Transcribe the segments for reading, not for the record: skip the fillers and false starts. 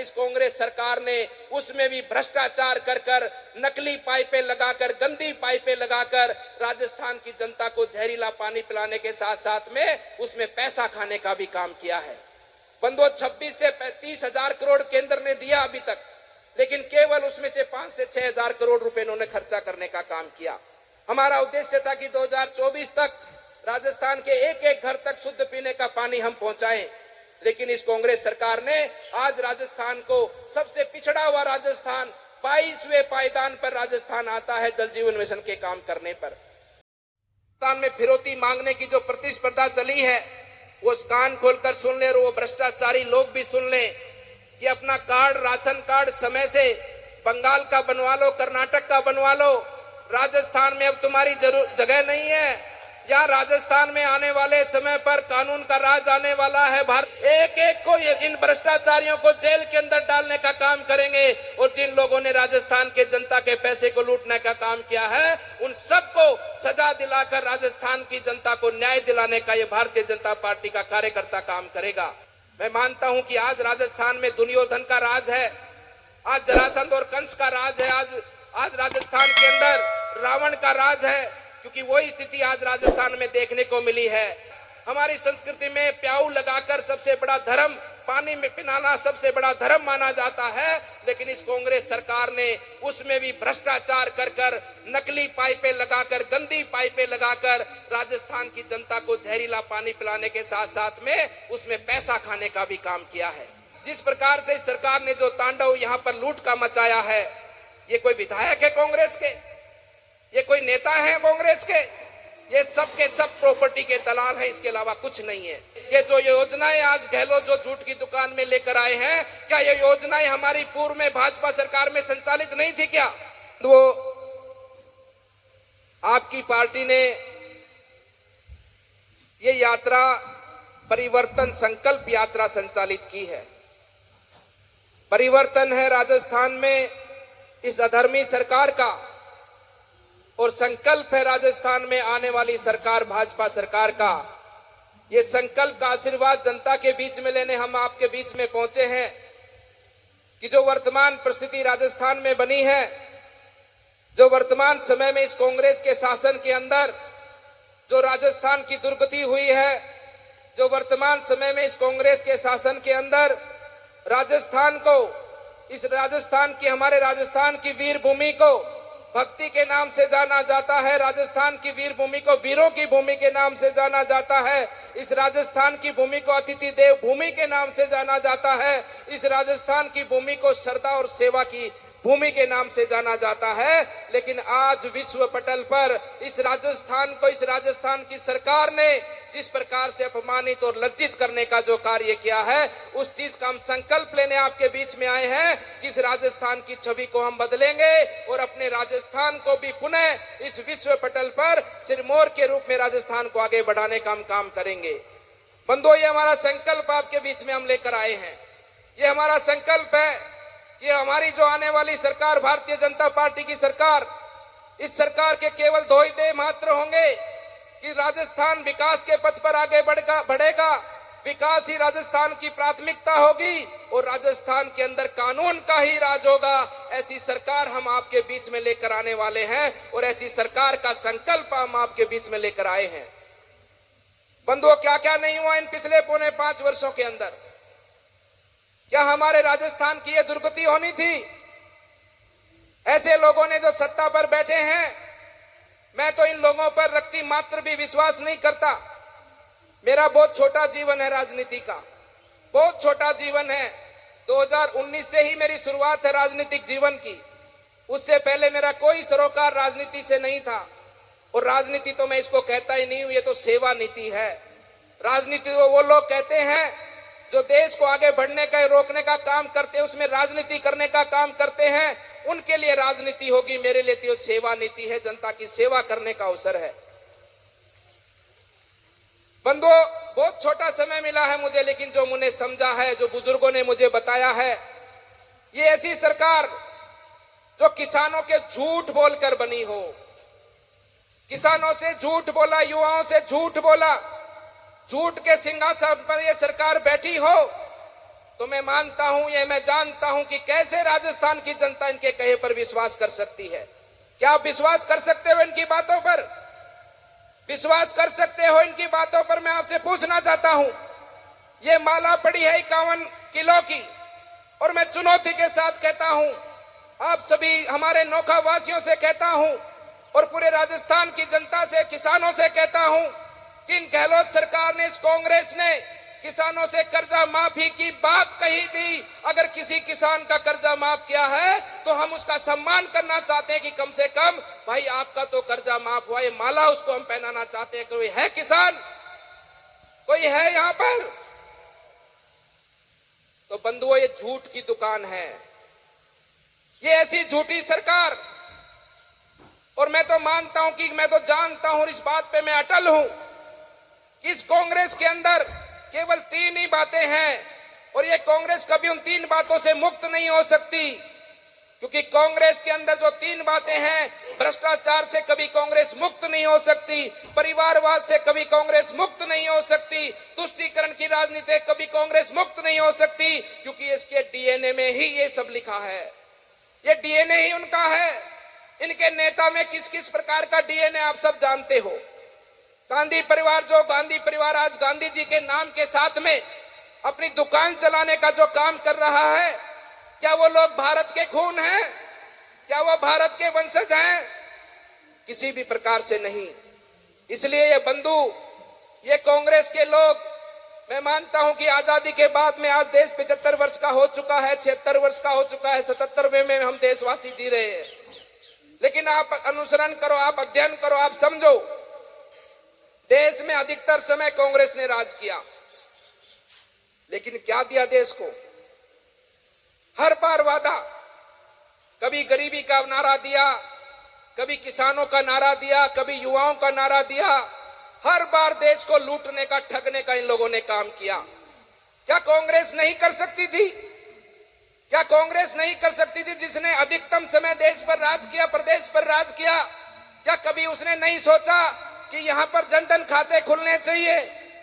इस कांग्रेस सरकार ने उसमें भी भ्रष्टाचार कर कर, नकली पाइपें लगाकर, गंदी पाइपें लगाकर राजस्थान की जनता को जहरीला पानी पिलाने के साथ साथ में उसमें पैसा खाने का भी काम किया है। बंदो 26 से 30,000 करोड़ केंद्र ने दिया अभी तक, लेकिन केवल उसमें से 5 से 6,000 करोड़ रुपए इन्होंने खर्चा करने का काम किया। हमारा उद्देश्य था कि 2024 तक राजस्थान के एक एक घर तक शुद्ध पीने का पानी हम पहुंचाएं, लेकिन इस कांग्रेस सरकार ने आज राजस्थान को, सबसे पिछड़ा हुआ राजस्थान, 22वें पायदान पर राजस्थान आता है जल जीवन मिशन के काम करने पर। राजस्थान में फिरौती मांगने की जो प्रतिस्पर्धा चली है वो कान खोलकर सुन ले और वो भ्रष्टाचारी लोग भी सुन ले कि अपना कार्ड, राशन कार्ड समय से बंगाल का बनवा लो, कर्नाटक का बनवा लो, राजस्थान में अब तुम्हारी जगह नहीं है। या राजस्थान में आने वाले समय पर कानून का राज आने वाला है। भारत एक एक को, इन भ्रष्टाचारियों को जेल के अंदर डालने का काम करेंगे और जिन लोगों ने राजस्थान के जनता के पैसे को लूटने का काम किया है उन सबको सजा दिलाकर राजस्थान की जनता को न्याय दिलाने का ये भारतीय जनता पार्टी का कार्यकर्ता काम करेगा। मैं मानता हूं कि आज राजस्थान में दुर्योधन का राज है, आज जरासंध और कंस का राज है, आज राजस्थान के अंदर रावण का राज है, क्योंकि वही स्थिति आज राजस्थान में देखने को मिली है। हमारी संस्कृति में प्याऊ लगाकर सबसे बड़ा धर्म, पानी में पिलाना सबसे बड़ा धर्म माना जाता है, लेकिन इस कांग्रेस सरकार ने उसमें भी भ्रष्टाचार कर कर, नकली पाइपें लगाकर, गंदी पाइपें लगाकर राजस्थान की जनता को जहरीला पानी पिलाने के साथ साथ में उसमें पैसा खाने का भी काम किया है। जिस प्रकार से इस सरकार ने जो तांडव यहाँ पर लूट का मचाया है, ये कोई विधायक है कांग्रेस के, ये कोई नेता है कांग्रेस के, ये सब के सब प्रॉपर्टी के दलाल हैं, इसके अलावा कुछ नहीं है। ये जो योजनाएं आज गहलोत जो झूठ की दुकान में लेकर आए हैं, क्या ये योजनाएं हमारी पूर्व में भाजपा सरकार में संचालित नहीं थी क्या? तो आपकी पार्टी ने ये यात्रा परिवर्तन संकल्प यात्रा संचालित की है। परिवर्तन है राजस्थान में इस अधर्मी सरकार का, और संकल्प है राजस्थान में आने वाली सरकार, भाजपा सरकार का। ये संकल्प का आशीर्वाद जनता के बीच में लेने हम आपके बीच में पहुंचे हैं कि जो वर्तमान परिस्थिति राजस्थान में बनी है, जो वर्तमान समय में इस कांग्रेस के शासन के अंदर जो राजस्थान की दुर्गति हुई है, जो वर्तमान समय में इस कांग्रेस के शासन के अंदर राजस्थान को, इस राजस्थान की, हमारे राजस्थान की वीर भूमि को भक्ति के नाम से जाना जाता है, राजस्थान की वीर भूमि को वीरों की भूमि के नाम से जाना जाता है, इस राजस्थान की भूमि को अतिथि देव भूमि के नाम से जाना जाता है, इस राजस्थान की भूमि को श्रद्धा और सेवा की भूमि के नाम से जाना जाता है। लेकिन आज विश्व पटल पर इस राजस्थान को, इस राजस्थान की सरकार ने जिस प्रकार से अपमानित और लज्जित करने का जो कार्य किया है, उस चीज का हम संकल्प लेने आपके बीच में आए हैं कि इस राजस्थान की छवि को हम बदलेंगे और अपने राजस्थान को भी पुनः इस विश्व पटल पर सिरमौर के रूप में राजस्थान को आगे बढ़ाने का हम काम करेंगे। बंधुओं, ये हमारा संकल्प आपके बीच में हम लेकर आए हैं। ये हमारा संकल्प है। ये हमारी जो आने वाली सरकार, भारतीय जनता पार्टी की सरकार, इस सरकार के केवल दो ही ध्येय मात्र होंगे कि राजस्थान विकास के पथ पर आगे बढ़ेगा, विकास ही राजस्थान की प्राथमिकता होगी और राजस्थान के अंदर कानून का ही राज होगा। ऐसी सरकार हम आपके बीच में लेकर आने वाले हैं और ऐसी सरकार का संकल्प हम आपके बीच में लेकर आए हैं। बंधुओं, क्या क्या नहीं हुआ इन पिछले 4.5 वर्षों के अंदर? क्या हमारे राजस्थान की ये दुर्गति होनी थी? ऐसे लोगों ने जो सत्ता पर बैठे हैं, मैं तो इन लोगों पर रत्ती मात्र भी विश्वास नहीं करता। मेरा बहुत छोटा जीवन है राजनीति का, बहुत छोटा जीवन है। 2019 से ही मेरी शुरुआत है राजनीतिक जीवन की। उससे पहले मेरा कोई सरोकार राजनीति से नहीं था। और राजनीति तो मैं इसको कहता ही नहीं हूं, ये तो सेवा नीति है। राजनीति तो वो लोग कहते हैं जो देश को आगे बढ़ने का, रोकने का काम करते हैं, उसमें राजनीति करने का काम करते हैं, उनके लिए राजनीति होगी। मेरे लिए तो सेवा नीति है, जनता की सेवा करने का अवसर है। बंधुओं, बहुत छोटा समय मिला है मुझे, लेकिन जो मुझे समझा है, जो बुजुर्गों ने मुझे बताया है, ये ऐसी सरकार जो किसानों के झूठ बोलकर बनी हो, किसानों से झूठ बोला, युवाओं से झूठ बोला, झूठ के सिंहासन पर ये सरकार बैठी हो, तो मैं मानता हूं, ये मैं जानता हूं कि कैसे राजस्थान की जनता इनके कहे पर विश्वास कर सकती है। क्या आप विश्वास कर सकते हो इनकी बातों पर? विश्वास कर सकते हो इनकी बातों पर? मैं आपसे पूछना चाहता हूं। ये माला पड़ी है 51 किलो की, और मैं चुनौती के साथ कहता हूं, आप सभी हमारे नोखा वासियों से कहता हूं और पूरे राजस्थान की जनता से, किसानों से कहता हूं कि इन गहलोत सरकार ने, इस कांग्रेस ने किसानों से कर्जा माफी की बात कही थी। अगर किसी किसान का कर्जा माफ किया है तो हम उसका सम्मान करना चाहते हैं कि कम से कम भाई आपका तो कर्जा माफ हुआ, ये माला उसको हम पहनाना चाहते हैं। कोई है किसान? कोई है यहां पर? तो बंधुओं, ये झूठ की दुकान है, ये ऐसी झूठी सरकार। और मैं तो मानता हूं कि मैं तो जानता हूं, इस बात पे मैं अटल हूं कि इस कांग्रेस के अंदर केवल 3 ही बातें हैं, और ये कांग्रेस कभी उन 3 बातों से मुक्त नहीं हो सकती। क्योंकि कांग्रेस के अंदर जो 3 बातें हैं, भ्रष्टाचार से कभी कांग्रेस मुक्त नहीं हो सकती, परिवारवाद से कभी कांग्रेस मुक्त नहीं हो सकती, तुष्टीकरण की राजनीति कभी कांग्रेस मुक्त नहीं हो सकती, क्योंकि इसके डीएनए में ही ये सब लिखा है। ये डीएनए ही उनका है। इनके नेता में किस किस प्रकार का डीएनए आप सब जानते हो। गांधी परिवार, जो गांधी परिवार आज गांधी जी के नाम के साथ में अपनी दुकान चलाने का जो काम कर रहा है, क्या वो लोग भारत के खून हैं? क्या वो भारत के वंशज हैं? किसी भी प्रकार से नहीं। इसलिए ये बंधु, ये कांग्रेस के लोग, मैं मानता हूं कि आजादी के बाद में आज देश 75 वर्ष का हो चुका है, 76 वर्ष का हो चुका है, 77वें में हम देशवासी जी रहे हैं। लेकिन आप अनुसरण करो, आप अध्ययन करो, आप समझो, देश में अधिकतर समय कांग्रेस ने राज किया, लेकिन क्या दिया देश को? हर बार वादा, कभी गरीबी का नारा दिया, कभी किसानों का नारा दिया, कभी युवाओं का नारा दिया। हर बार देश को लूटने का, ठगने का इन लोगों ने काम किया। क्या कांग्रेस नहीं कर सकती थी? क्या कांग्रेस नहीं कर सकती थी, जिसने अधिकतम समय देश पर राज किया, प्रदेश पर राज किया? क्या कभी उसने नहीं सोचा कि यहां पर जनधन खाते खुलने चाहिए?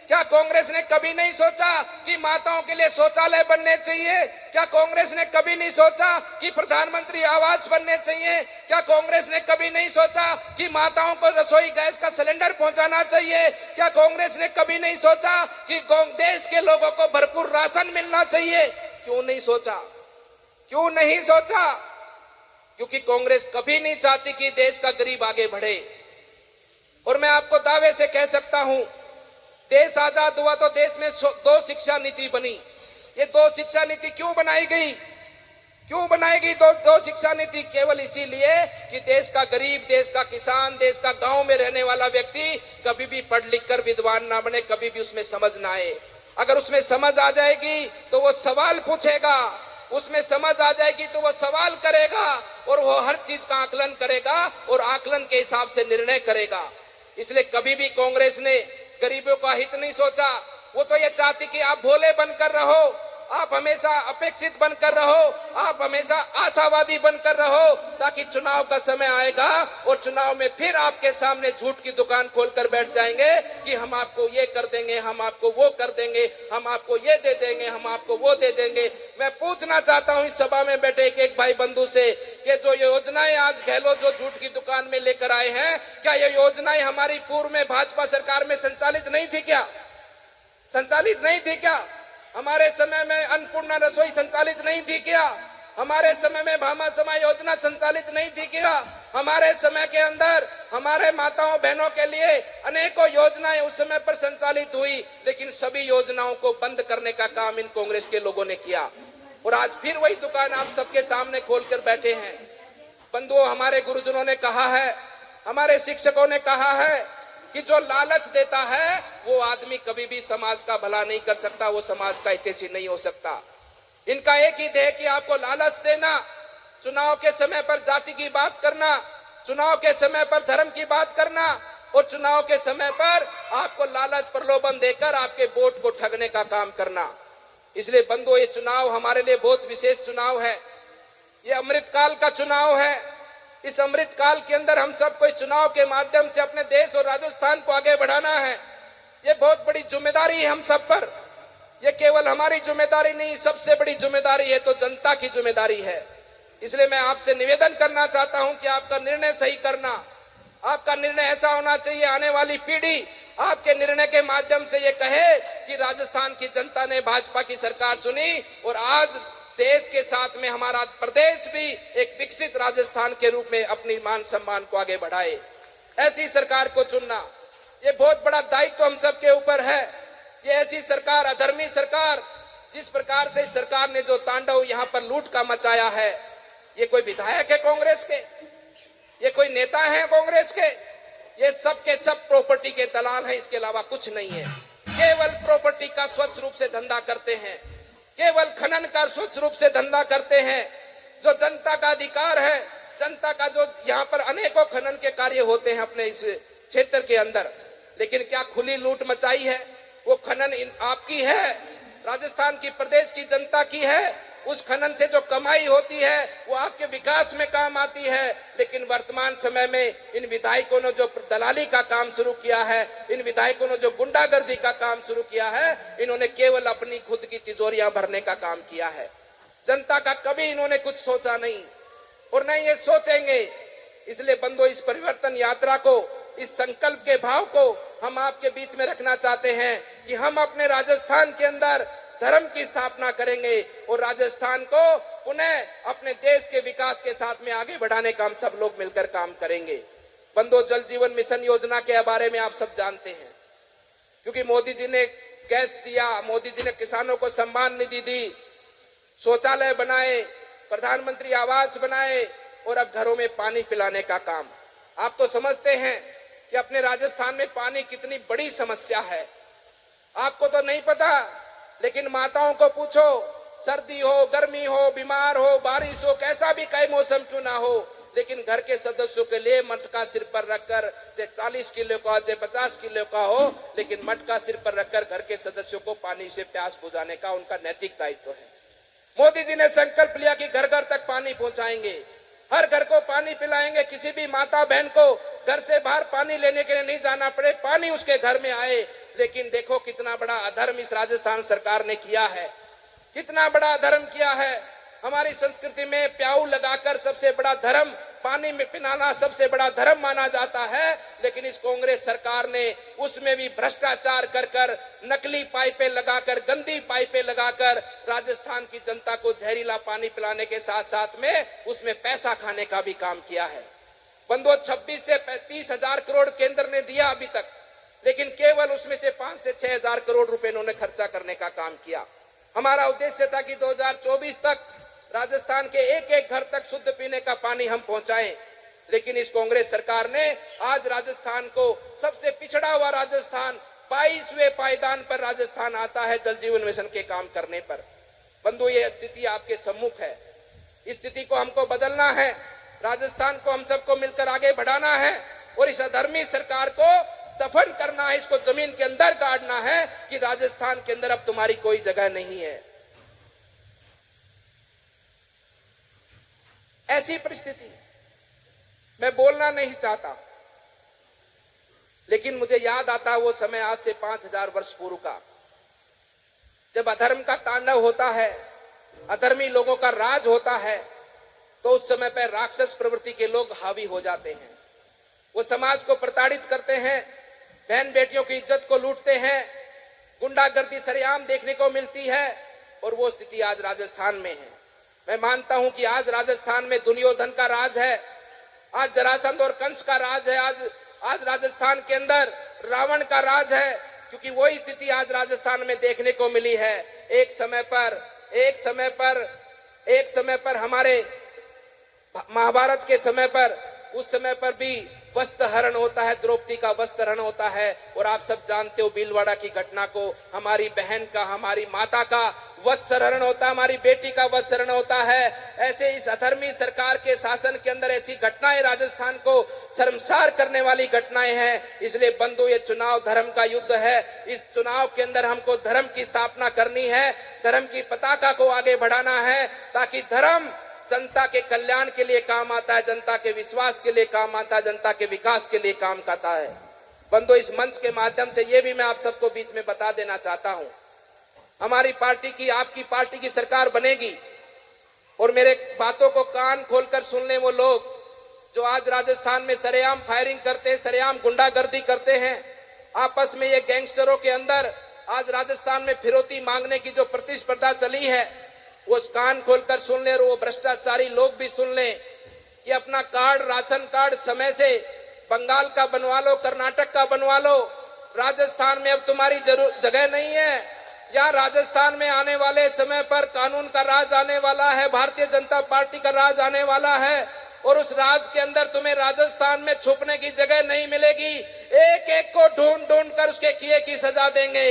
क्या कांग्रेस ने कभी नहीं सोचा कि माताओं के लिए शौचालय बनने चाहिए? क्या कांग्रेस ने कभी नहीं सोचा कि प्रधानमंत्री आवास बनने चाहिए? क्या कांग्रेस ने कभी नहीं सोचा कि माताओं को रसोई गैस का सिलेंडर पहुंचाना चाहिए? क्या कांग्रेस ने कभी नहीं सोचा कि देश के लोगों को भरपूर राशन मिलना चाहिए? क्यों नहीं सोचा? क्यों नहीं सोचा? क्योंकि कांग्रेस कभी नहीं चाहती कि देश का गरीब आगे बढ़े। और मैं आपको दावे से कह सकता हूं, देश आजाद हुआ तो देश में 2 शिक्षा नीति बनी। ये 2 शिक्षा नीति क्यों बनाई गई? क्यों बनाई गई 2 शिक्षा नीति? केवल इसीलिए कि देश का गरीब, देश का किसान, देश का गांव में रहने वाला व्यक्ति कभी भी पढ़ लिख कर विद्वान ना बने, कभी भी उसमें समझ ना आए। अगर उसमें समझ आ जाएगी तो वो सवाल पूछेगा, उसमें समझ आ जाएगी तो वो सवाल करेगा, और वो हर चीज का आकलन करेगा और आकलन के हिसाब से निर्णय करेगा। इसलिए कभी भी कांग्रेस ने गरीबों का हित नहीं सोचा। वो तो ये चाहती कि आप भोले बनकर रहो, आप हमेशा अपेक्षित बनकर रहो, आप हमेशा आशावादी बनकर रहो, ताकि चुनाव का समय आएगा और चुनाव में फिर आपके सामने झूठ की दुकान खोलकर बैठ जाएंगे कि हम आपको ये कर देंगे, हम आपको वो कर देंगे, हम आपको ये दे देंगे, हम आपको वो दे देंगे। मैं पूछना चाहता हूं इस सभा में बैठे एक भाई बंधु से कि जो योजनाएं आज गहलोत जो झूठ की दुकान में लेकर आए हैं, क्या ये योजनाएं हमारी पूर्व में भाजपा सरकार में संचालित नहीं थी? क्या संचालित नहीं थी? क्या हमारे समय में अन्नपूर्णा रसोई संचालित नहीं थी? क्या हमारे समय में भामा समाज योजना संचालित नहीं थी? क्या हमारे समय के अंदर हमारे माताओं बहनों के लिए अनेकों योजनाएं उस समय पर संचालित हुई, लेकिन सभी योजनाओं को बंद करने का काम इन कांग्रेस के लोगों ने किया। और आज फिर वही दुकान आप सबके सामने खोलकर बैठे हैं। बंधुओं, हमारे गुरुजनों ने कहा है, हमारे शिक्षकों ने कहा है कि जो लालच देता है वो आदमी कभी भी समाज का भला नहीं कर सकता, वो समाज का हितैषी नहीं हो सकता। इनका एक ही ध्येय कि आपको लालच देना, चुनाव के समय पर जाति की बात करना, चुनाव के समय पर धर्म की बात करना, और चुनाव के समय पर आपको लालच प्रलोभन देकर आपके वोट को ठगने का काम करना। इसलिए बंधुओं, ये चुनाव हमारे लिए बहुत विशेष चुनाव है। ये अमृतकाल का चुनाव है। इस अमृतकाल के अंदर हम सबको चुनाव के माध्यम से अपने देश और राजस्थान को आगे बढ़ाना है। ये बहुत बड़ी जिम्मेदारी है हम सब पर। ये केवल हमारी जिम्मेदारी नहीं, सबसे बड़ी जिम्मेदारी है तो जनता की जिम्मेदारी है। इसलिए मैं आपसे निवेदन करना चाहता हूं कि आपका निर्णय सही करना, आपका निर्णय ऐसा होना चाहिए आने वाली पीढ़ी आपके निर्णय के माध्यम से ये कहे कि राजस्थान की जनता ने भाजपा की सरकार चुनी और आज देश के साथ में हमारा प्रदेश भी एक विकसित राजस्थान के रूप में अपनी मान सम्मान को आगे बढ़ाए। ऐसी सरकार को चुनना ये बहुत बड़ा दायित्व हम सबके ऊपर है। ये ऐसी सरकार, अधर्मी सरकार, जिस प्रकार से इस सरकार ने जो तांडव यहाँ पर लूट का मचाया है, ये कोई विधायक है कांग्रेस के, ये कोई नेता है कांग्रेस के, ये सब के सब प्रॉपर्टी के दलाल हैं, इसके अलावा कुछ नहीं है। केवल प्रॉपर्टी का स्वच्छ रूप से धंधा करते हैं, केवल खनन का स्वच्छ रूप से धंधा करते हैं। जो जनता का अधिकार है, जनता का जो यहाँ पर अनेकों खनन के कार्य होते हैं अपने इस क्षेत्र के अंदर, लेकिन क्या खुली लूट मचाई है? वो खनन आपकी है, राजस्थान की प्रदेश की जनता की है। उस खनन से जो कमाई होती है वो आपके विकास में काम आती है। लेकिन वर्तमान समय में इन विधायकों ने जो दलाली का काम शुरू किया है, इन विधायकों ने जो गुंडागर्दी का काम शुरू किया है, इन्होंने केवल अपनी खुद की तिजोरियां भरने का काम किया है। जनता का कभी इन्होंने कुछ सोचा नहीं और नहीं ये सोचेंगे। इसलिए बंधुओं, इस परिवर्तन यात्रा को, इस संकल्प के भाव को हम आपके बीच में रखना चाहते हैं कि हम अपने राजस्थान के अंदर धर्म की स्थापना करेंगे और राजस्थान को पुनः अपने देश के विकास के साथ में आगे बढ़ाने का हम सब लोग मिलकर काम करेंगे। बंधुओं, जल जीवन मिशन योजना के बारे में आप सब जानते हैं, क्योंकि मोदी जी ने गैस दिया, मोदी जी ने किसानों को सम्मान निधि दी, शौचालय बनाए, प्रधानमंत्री आवास बनाए और अब घरों में पानी पिलाने का काम। आप तो समझते हैं कि अपने राजस्थान में पानी कितनी बड़ी समस्या है। आपको तो नहीं पता, लेकिन माताओं को पूछो, सर्दी हो, गर्मी हो, बीमार हो, बारिश हो, कैसा भी कई मौसम क्यों ना हो, लेकिन घर के सदस्यों के लिए मटका सिर पर रखकर, चाहे 40 किलो का, चाहे 50 किलो का हो, लेकिन मटका सिर पर रखकर घर के सदस्यों को पानी से प्यास बुझाने का उनका नैतिक दायित्व है। मोदी जी ने संकल्प लिया कि घर घर तक पानी पहुंचाएंगे, हर घर को पानी पिलाएंगे, किसी भी माता बहन को घर से बाहर पानी लेने के लिए नहीं जाना पड़े, पानी उसके घर में आए। लेकिन देखो कितना बड़ा अधर्म इस राजस्थान सरकार ने किया है, कितना बड़ा अधर्म किया है। हमारी संस्कृति में प्याऊ लगाकर सबसे बड़ा धर्म, पानी में पिलाना सबसे बड़ा धर्म माना जाता है, लेकिन इस कांग्रेस सरकार ने उसमें भी भ्रष्टाचार कर कर, नकली पाइपें लगाकर, गंदी पाइपें लगाकर राजस्थान की जनता को जहरीला पानी पिलाने के साथ साथ में उसमें पैसा खाने का भी काम किया है। बंधुओं, 26 से 30 हजार करोड़ केंद्र ने दिया अभी तक, लेकिन केवल उसमें से 5 से 6 हजार करोड़ रुपए इन्होंने खर्चा करने का काम किया। हमारा उद्देश्य था कि 2024 तक राजस्थान के एक एक घर तक शुद्ध पीने का पानी हम पहुंचाएं, लेकिन इस कांग्रेस सरकार ने आज राजस्थान को, सबसे पिछड़ा हुआ राजस्थान, 22वें पायदान पर राजस्थान आता है जल जीवन मिशन के काम करने पर। बंधु, ये स्थिति आपके सम्मुख है, इस स्थिति को हमको बदलना है, राजस्थान को हम सबको मिलकर आगे बढ़ाना है और इस अधर्मी सरकार को दफन करना है, इसको जमीन के अंदर गाड़ना है कि राजस्थान के अंदर अब तुम्हारी कोई जगह नहीं है। ऐसी परिस्थिति मैं बोलना नहीं चाहता, लेकिन मुझे याद आता वो समय आज से 5000 वर्ष पूर्व का, जब अधर्म का तांडव होता है, अधर्मी लोगों का राज होता है, तो उस समय पर राक्षस प्रवृत्ति के लोग हावी हो जाते हैं। वो समाज को प्रताड़ित करते हैं, बहन बेटियों की इज्जत को लूटते हैं, गुंडागर्दी सरेआम देखने को मिलती है और वो स्थिति आज राजस्थान में है। मैं मानता हूं कि आज राजस्थान में दुर्योधन का राज है, आज जरासंध और कंस का राज है, आज राजस्थान के अंदर रावण का राज है, क्योंकि वही स्थिति आज राजस्थान में देखने को मिली है। एक समय पर हमारे महाभारत के समय पर, उस समय पर भी वस्त्र हरण होता है, द्रौपदी का वस्त्र हरण होता है, और आप सब जानते हो भीलवाड़ा की घटना को, हमारी बहन का, हमारी माता का वस्त्र हरण होता है, हमारी बेटी का वस्त्र हरण होता है। ऐसे इस अधर्मी सरकार के शासन के अंदर ऐसी घटनाएं राजस्थान को शर्मसार करने वाली घटनाएं हैं। इसलिए बंधु, ये चुनाव धर्म का युद्ध है। इस चुनाव के अंदर हमको धर्म की स्थापना करनी है, धर्म की पताका को आगे बढ़ाना है, ताकि धर्म जनता के कल्याण के लिए काम आता है, जनता के विश्वास के लिए काम आता है, जनता के विकास के लिए काम करता है। बंधु, इस मंच के माध्यम से ये भी मैं आप सबको बीच में बता देना चाहता हूं हमारी पार्टी की, आपकी पार्टी की सरकार बनेगी। और मेरे बातों को कान खोलकर सुन लें वो लोग जो आज राजस्थान में सरेआम फायरिंग करते हैं, सरेआम गुंडागर्दी करते हैं। आपस में ये गैंगस्टरों के अंदर आज राजस्थान में फिरौती मांगने की जो प्रतिस्पर्धा चली है, वो कान खोलकर सुन ले और वो भ्रष्टाचारी लोग भी सुन लें कि अपना कार्ड, राशन कार्ड समय से बंगाल का बनवा लो, कर्नाटक का बनवा लो। राजस्थान में अब तुम्हारी जगह नहीं है। या राजस्थान में आने वाले समय पर कानून का राज आने वाला है, भारतीय जनता पार्टी का राज आने वाला है और उस राज के अंदर तुम्हें राजस्थान में छुपने की जगह नहीं मिलेगी। एक एक को ढूंढ ढूंढ कर उसके किए की सजा देंगे।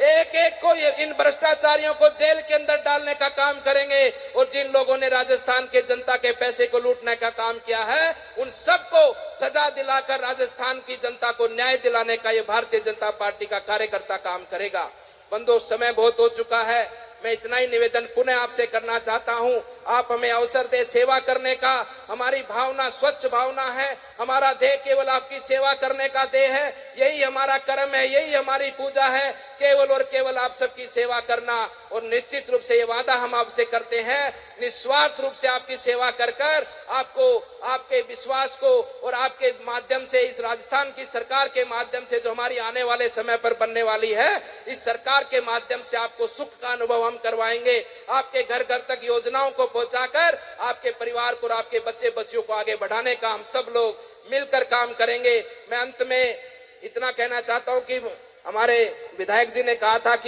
एक एक को इन भ्रष्टाचारियों को जेल के अंदर डालने का काम करेंगे और जिन लोगों ने राजस्थान के जनता के पैसे को लूटने का काम किया है, उन सबको सजा दिलाकर राजस्थान की जनता को न्याय दिलाने का ये भारतीय जनता पार्टी का कार्यकर्ता काम करेगा। बंधु, समय बहुत हो चुका है। मैं इतना ही निवेदन पुनः आपसे करना चाहता हूं, आप हमें अवसर दे सेवा करने का। हमारी भावना स्वच्छ भावना है, हमारा देह केवल आपकी सेवा करने का देह है। यही हमारा कर्म है, यही हमारी पूजा है, केवल और केवल आप सबकी सेवा करना। और निश्चित रूप से ये वादा हम आपसे करते हैं, निस्वार्थ रूप से आपकी सेवा कर कर आपको, आपके विश्वास को और आपके माध्यम से, इस राजस्थान की सरकार के माध्यम से जो हमारी आने वाले समय पर बनने वाली है, इस सरकार के माध्यम से आपको सुख का अनुभव हम करवाएंगे। आपके घर घर तक योजनाओं को पहुंचाकर आपके परिवार को और आपके बच्चे बच्चियों को आगे बढ़ाने का हम सब लोग मिलकर काम करेंगे। मैं अंत में इतना कहना चाहता हूं कि हमारे विधायक जी ने कहा था कि